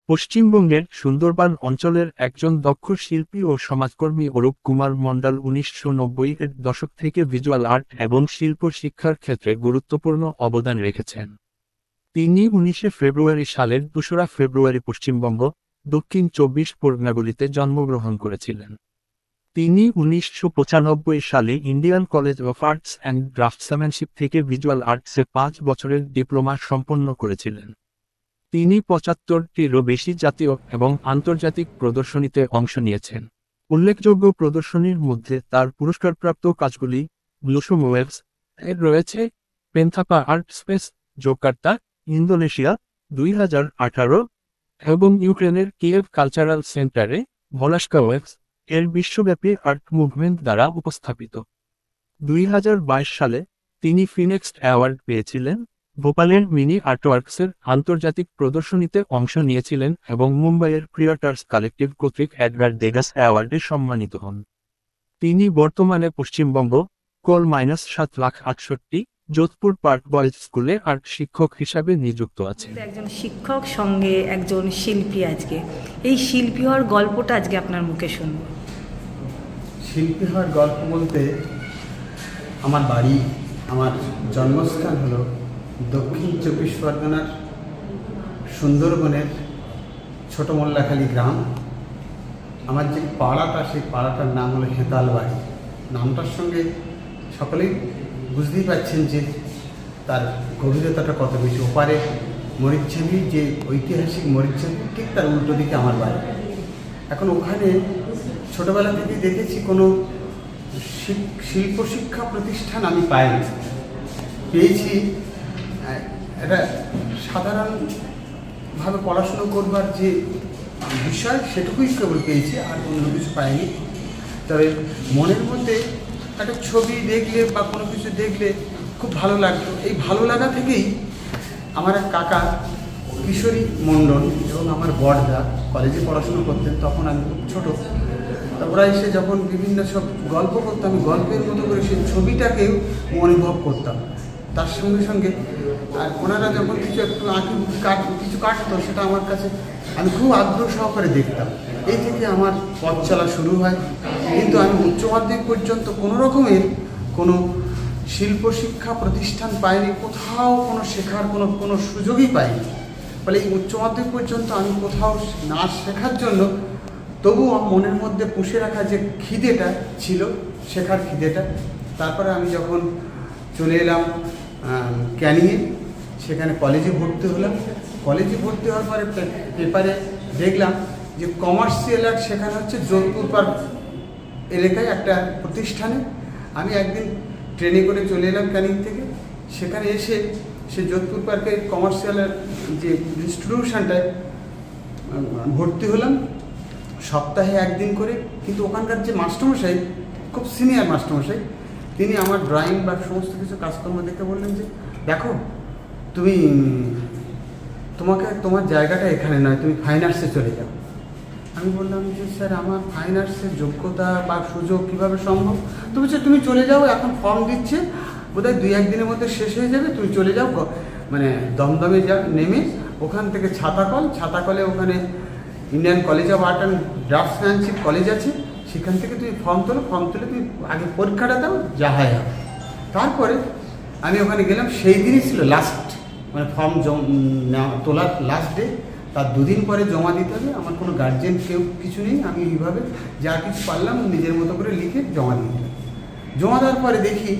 পশ্চিমবঙ্গের সুন্দরবন অঞ্চলের একজন দক্ষ শিল্পী ও সমাজকর্মী অরূপ কুমার মণ্ডল 1990-এর দশক থেকে ভিজুয়াল আর্ট এবং শিল্প শিক্ষার ক্ষেত্রে গুরুত্বপূর্ণ অবদান রেখেছেন। তিনি 19শে ফেব্রুয়ারি সালের 2রা ফেব্রুয়ারি পশ্চিমবঙ্গ, দক্ষিণ 24 পরগনাগুলিতে জন্মগ্রহণ করেছিলেন। তিনি 1995 সালে Indian college of arts and craftsmanship থেকে ভিজুয়াল আর্টসে 5 বছরের ডিপ্লোমা সম্পন্ন করেছিলেন। তিনি 75টিরও বেশি জাতীয় এবং আন্তর্জাতিক প্রদর্শনীতে অংশ নিয়েছেন। উল্লেখযোগ্য প্রদর্শনীর মধ্যে তার পুরস্কারপ্রাপ্ত কাজগুলি ব্লুসম ওয়েভস এর রয়েছে পেন্থাপা আর্ট স্পেস, জাকার্তা, ইন্দোনেশিয়া, 2018 এবং ইউক্রেনের কিয়েভ কালচারাল সেন্টারে ভলাস্কা ওয়েভস এর বিশ্বব্যাপী আর্ট মুভমেন্ট দ্বারা উপস্থাপিত। 2022 সালে তিনি ফিনেক্স অ্যাওয়ার্ড পেয়েছিলেন। ভোপালের মিনি আর্টওয়ার্কসের আন্তর্জাতিক প্রদর্শনীতে অংশ নিয়েছিলেন এবং মুম্বাইয়ের ক্রিয়েটার্স কালেক্টিভ কর্তৃক এডগার দেগাস অ্যাওয়ার্ডে সম্মানিত হন। তিনি বর্তমানে পশ্চিমবঙ্গ কল-7,68 যোধপুর পার্ক বয়েজ স্কুলে আর্ট শিক্ষক হিসাবে নিযুক্ত আছেন। একজন শিক্ষক সঙ্গে একজন শিল্পী, আজকে এই শিল্পী হওয়ার গল্পটা আজকে আপনার মুখে শুনব। শিল্পী হওয়ার গল্প বলতে আমার বাড়ি, আমার জন্মস্থান হলো দক্ষিণ 24 পরগনার সুন্দরবনের ছোট মোল্লাখালী গ্রাম। আমার যে পাড়াটা, সেই পাড়াটার নাম হলো হেতাল বাড়ি। নামটার সঙ্গে সকলেই বুঝতেই পারছেন যে তার গভীরতাটা কত বেশি। ওপারে মরিচঝাবি, যে ঐতিহাসিক মরিচঝাবি, ঠিক তার উল্টো দিকে আমার বাড়ি। এখন ওখানে ছোটোবেলা থেকেই দেখেছি কোনো শিল্প শিক্ষা প্রতিষ্ঠান আমি পাইনি। পেয়েছি এটা সাধারণভাবে পড়াশুনো করবার যে বিষয়, সেটুকুই কেবল পেয়েছি, আর অন্য কিছু পাইনি। তবে মনের মধ্যে একটা ছবি দেখলে বা কোনো কিছু দেখলে খুব ভালো লাগতো। এই ভালো লাগা থেকেই আমার এক কাকা কিশোরী মণ্ডল এবং আমার বড়দা কলেজে পড়াশুনো করতেন, তখন আমি খুব ছোটো। ওরা এসে যখন বিভিন্ন সব গল্প করতাম, আমি গল্পের মতো করে সেই ছবিটাকেও অনুভব করতাম। তার সঙ্গে সঙ্গে আর ওনারা যখন কিছু একটু কিছু কাটতো, সেটা আমার কাছে আমি খুব আগ্রহ সহকারে দেখতাম। এই থেকে আমার পথ চলা শুরু হয়। কিন্তু আমি উচ্চ মাধ্যমিক পর্যন্ত কোনো রকমের কোনো শিল্প শিক্ষা প্রতিষ্ঠান পাইনি, কোথাও কোনো শেখার কোনো সুযোগই পাইনি। ফলে এই উচ্চ মাধ্যমিক পর্যন্ত আমি কোথাও নাচ শেখার জন্য তবু মনের মধ্যে পুষে রাখা যে খিদেটা ছিল, শেখার খিদেটা। তারপরে আমি যখন চলে এলাম ক্যানিংয়ে, সেখানে কলেজে ভর্তি হলাম। কলেজে ভর্তি হওয়ার পরে পেপারে দেখলাম যে কমার্শিয়াল আর্ট শেখানো হচ্ছে যোধপুর পার্ক এলাকায় একটা প্রতিষ্ঠানে। আমি একদিন ট্রেনে করে চলে এলাম ক্যানিং থেকে। সেখানে এসে সে যোধপুর পার্কের কমার্শিয়াল আর্ট যে ইনস্টিটিউশনটায় ভর্তি হলাম, সপ্তাহে একদিন করে। কিন্তু ওখানকার যে মাস্টারমশাই, খুব সিনিয়র মাস্টারমশাই, তিনি আমার ড্রয়িং বা সমস্ত কিছু কাজকর্ম দেখে বললেন যে, দেখো তুমি তোমার জায়গাটা এখানে নয়, তুমি ফাইন আর্টসে চলে যাও। আমি বললাম যে স্যার, আমার ফাইন আর্টসের যোগ্যতা বা সুযোগ কীভাবে সম্ভব? তো বলছে, তুমি চলে যাও, এখন ফর্ম দিচ্ছে, বোধহয় 2-1 দিনের মধ্যে শেষ হয়ে যাবে, তুমি চলে যাও মানে দমদমে নেমে ওখান থেকে ছাতাকলে ওখানে Indian college of art and craftsmanship college আছে, সেখান থেকে তুমি ফর্ম তুলে তুমি আগে পরীক্ষাটা দাও, যা হয়। তারপরে আমি ওখানে গেলাম। সেই দিনই ছিল লাস্ট, মানে ফর্ম তোলার লাস্ট ডে। তার 2 দিন পরে জমা দিতে হবে। আমার কোনো গার্জেন কেউ কিছু নেই, আমি এইভাবে যা কিছু পারলাম নিজের মতো করে লিখে জমা দিতে। জমা দেওয়ার পরে দেখি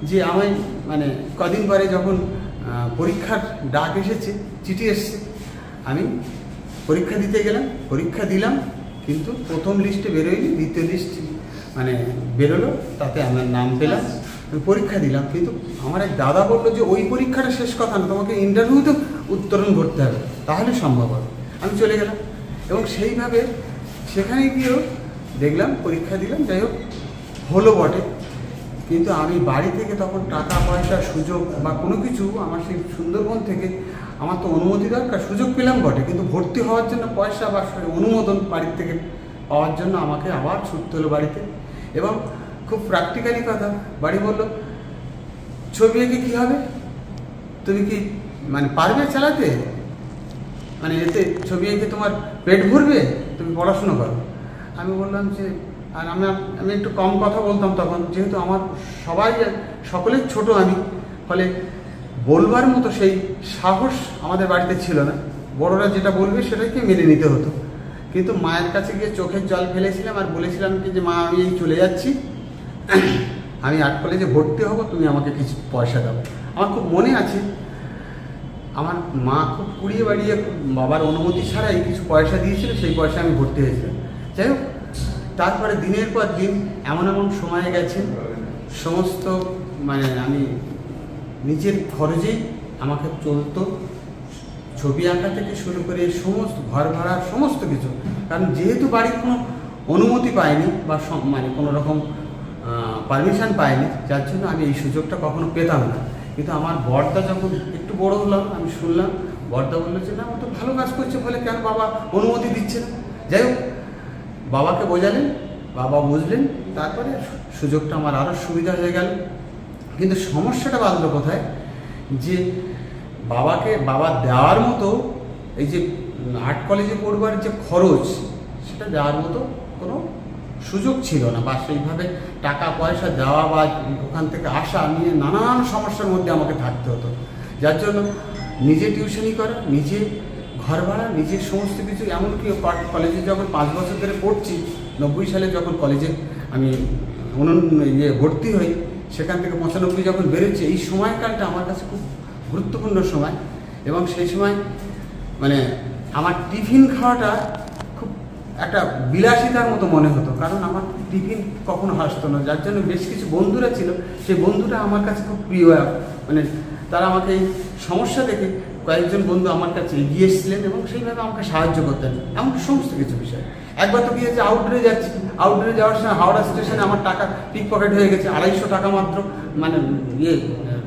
যে আমি মানে কদিন পরে যখন পরীক্ষার ডাক এসেছে, চিঠি এসছে, আমি পরীক্ষা দিতে গেলাম। পরীক্ষা দিলাম, কিন্তু প্রথম লিস্টে বেরোয়নি, দ্বিতীয় লিস্ট মানে বেরোলো, তাতে আমার নাম পেলাম। আমি পরীক্ষা দিলাম, কিন্তু আমার এক দাদা বললো যে ওই পরীক্ষাটা শেষ কথা না, তোমাকে ইন্টারভিউতে উত্তরণ করতে হবে, তাহলে সম্ভব হবে। আমি চলে গেলাম এবং সেইভাবে সেখানে গিয়েও দেখলাম, পরীক্ষা দিলাম, যাই হোক হলো বটে। কিন্তু আমি বাড়ি থেকে তখন টাকা পয়সা সুযোগ বা কোনো কিছু, আমার সেই সুন্দরবন থেকে আমার তো অনুমতি দরকার, সুযোগ পেলাম বটে, কিন্তু ভর্তি হওয়ার জন্য পয়সা বা অনুমোদন বাড়ির থেকে পাওয়ার জন্য আমাকে আবার ছুটতে হলো বাড়িতে। এবং খুব প্র্যাকটিক্যালি কথা, বাড়ি বলল, ছবি এঁকে কী হবে, তুমি কি মানে পারবে চালাতে? মানে এতে ছবি এঁকে তোমার পেট ভরবে, তুমি পড়াশুনো করো। আমি বললাম যে, আর আমি একটু কম কথা বলতাম তখন, যেহেতু আমার সকলের ছোট আমি, ফলে বলবার মতো সেই সাহস আমাদের বাড়িতে ছিল না। বড়রা যেটা বলবে সেটাকে মেনে নিতে হতো। কিন্তু মায়ের কাছে গিয়ে চোখের জল ফেলেছিলাম আর বলেছিলাম কি যে, মা আমি এই চলে যাচ্ছি, আমি আর্ট কলেজে ভর্তি হব, তুমি আমাকে কিছু পয়সা দাও। আমার খুব মনে আছে, আমার মা খুব কুড়িয়ে বাড়িয়ে বাবার অনুমতি ছাড়াই কিছু পয়সা দিয়েছিল, সেই পয়সা আমি ভর্তি হয়েছিলাম। যাই হোক, তারপরে দিনের পর দিন এমন সময় গেছে, সমস্ত মানে আমি নিজের খরচেই আমাকে চলতো, ছবি আঁকা থেকে শুরু করে সমস্ত ঘর ভাড়া সমস্ত কিছু। কারণ যেহেতু বাড়ির কোনো অনুমতি পায়নি বা মানে কোনো রকম পারমিশন পায়নি, যার জন্য আমি এই সুযোগটা কখনো পেতাম না। কিন্তু আমার বড়দা যখন একটু বড় হলাম, আমি শুনলাম বড়দা বললো যে, না ও তো ভালো কাজ করছে, বলে কেন বাবা অনুমতি দিচ্ছে না। যাই হোক, বাবাকে বোঝালেন, বাবা বুঝলেন, তারপরে সুযোগটা আমার আরও সুবিধা হয়ে গেল। কিন্তু সমস্যাটা বাঁধলো কোথায়, যে বাবা দেওয়ার মতো এই যে আর্ট কলেজে পড়বার যে খরচ, সেটা দেওয়ার মতো কোনো সুযোগ ছিল না, বা সেইভাবে টাকা পয়সা দেওয়া বা ওখান থেকে আসা নিয়ে নানান সমস্যার মধ্যে আমাকে থাকতে হতো। যার জন্য নিজে টিউশনি করা, নিজে ঘর ভাড়া, নিজের সমস্ত কিছু। এমনকি কলেজে যখন 5 বছর ধরে পড়ছি, 90 সালে যখন কলেজে আমি ভর্তি হই, সেখান থেকে 95 যখন বেরোচ্ছি, এই সময়কালটা আমার কাছে খুব গুরুত্বপূর্ণ সময়। এবং সেই সময় মানে আমার টিফিন খাওয়াটা খুব একটা বিলাসিতার মতো মনে হতো, কারণ আমার টিফিন কখনো হাসতো না। যার জন্য বেশ কিছু বন্ধুরা ছিল, সেই বন্ধুরা আমার কাছে খুব প্রিয়। মানে তারা আমাকে এই সমস্যা দেখে কয়েকজন বন্ধু আমার কাছে এগিয়ে এসেছিলেন এবং সেইভাবে আমাকে সাহায্য করতেন, এমনকি সমস্ত কিছু বিষয়। একবার তো গিয়েছে আউটডোরে যাচ্ছি, আউটডোরে যাওয়ার সময় হাওড়া স্টেশনে আমার টাকা পিক পকেট হয়ে গেছে, 250 টাকা মাত্র, মানে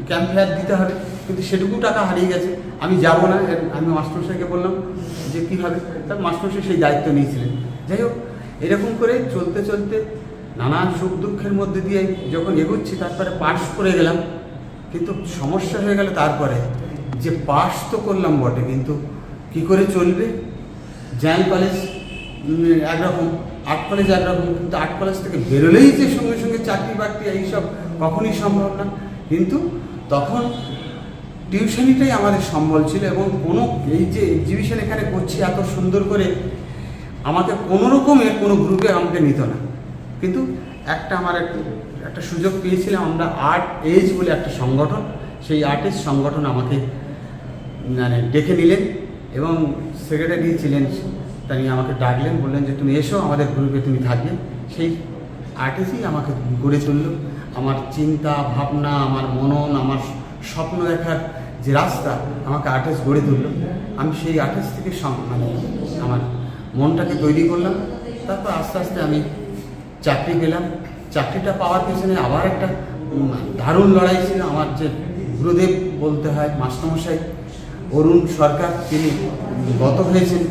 ক্যাম্প ফেয়ার দিতে হবে, কিন্তু সেটুকু টাকা হারিয়ে গেছে। আমি যাব না, আমি মাস্টারমশাইকে বললাম যে কীভাবে, তার মাস্টারমশাই সেই দায়িত্ব নিয়েছিলেন। যাই হোক, এরকম করে চলতে চলতে নানান সুখ দুঃখের মধ্যে দিয়ে যখন এগোচ্ছি, তারপরে পাস করে গেলাম। কিন্তু সমস্যা হয়ে গেল তারপরে, যে পাস তো করলাম বটে, কিন্তু কি করে চলবে। জেনারেল কলেজ একরকম, আর্ট কলেজ একরকম, কিন্তু আর্ট কলেজ থেকে বেরোলেই যে সঙ্গে সঙ্গে চাকরি বাকরি এইসব কখনই সম্ভব না। কিন্তু তখন টিউশনিটাই আমাদের সম্বল ছিল, এবং কোনো এই যে এক্সিবিশন এখানে করছি এত সুন্দর করে, আমাকে কোনো রকমের কোনো গ্রুপে আমাকে নিত না। কিন্তু আমার একটা সুযোগ পেয়েছিলাম, আমরা আর্ট এজ বলে একটা সংগঠন, সেই আর্ট এজ সংগঠন আমাকে মানে ডেকে নিলেন, এবং সেক্রেটারি ছিলেন, তিনি আমাকে ডাকলেন, বললেন যে তুমি এসো, আমাদের গ্রুপে তুমি থাকবে। সেই আর্ট এজই আমাকে গড়ে তুলল। আমার চিন্তা ভাবনা, আমার মনন, আমার স্বপ্ন দেখার যে রাস্তা, আমাকে আর্ট এজ গড়ে তুলল। আমি সেই আর্ট এজ থেকে মানে আমার মনটাকে তৈরি করলাম। তারপর আস্তে আস্তে আমি চাকরি পেলাম। চাকরিটা পাওয়ার পেছনে আবার একটা দারুণ লড়াই ছিল। আমার যে গুরুদেব বলতে হয়, মাস্টারমশাই অরুণ সরকার, তিনি গত হয়েছেন,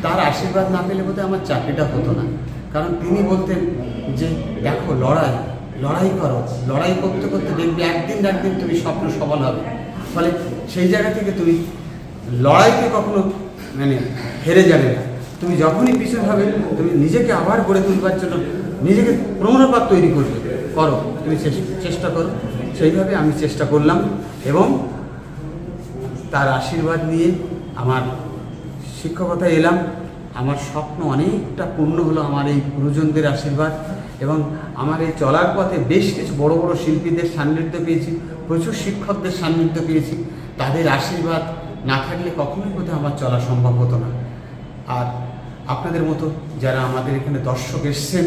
তার আশীর্বাদ না পেলে বোধহয় আমার চাকরিটা হতো না। কারণ তিনি বলতেন যে, দেখো লড়াই করো, লড়াই করতে করতে দেখবে একদিন না একদিন তুমি স্বপ্ন সফল হবে। ফলে সেই জায়গা থেকে তুমি লড়াইকে কখনো মানে হেরে যাবে না। তুমি যখনই পিছু হবে, তুমি নিজেকে আবার গড়ে তুলবার জন্য নিজেকে প্রমাণপাত তৈরি করো, তুমি চেষ্টা করো। সেইভাবে আমি চেষ্টা করলাম, এবং তার আশীর্বাদ নিয়ে আমার শিক্ষকতায় এলাম। আমার স্বপ্ন অনেকটা পূর্ণ হলো আমার এই গুরুজনদের আশীর্বাদ, এবং আমার এই চলার পথে বেশ কিছু বড় বড় শিল্পীদের সান্নিধ্য পেয়েছি, প্রচুর শিক্ষকদের সান্নিধ্য পেয়েছি। তাদের আশীর্বাদ না থাকলে কখনোই বোধহয় আমার চলা সম্ভব হতো না। আর আপনাদের মতো যারা আমাদের এখানে দর্শক এসছেন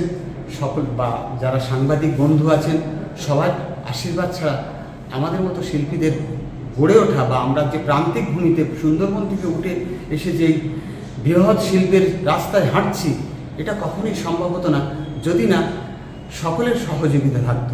সকল, বা যারা সাংবাদিক বন্ধু আছেন, সবার আশীর্বাদ ছাড়া আমাদের মতো শিল্পীদের গড়ে ওঠা, বা আমরা যে প্রান্তিক ভূমিতে সুন্দরবন থেকে উঠে এসে যেই বৃহৎ শিল্পের রাস্তায় হাঁটছি, এটা কখনোই সম্ভব হতো না যদি না সকলের সহযোগিতা থাকতো।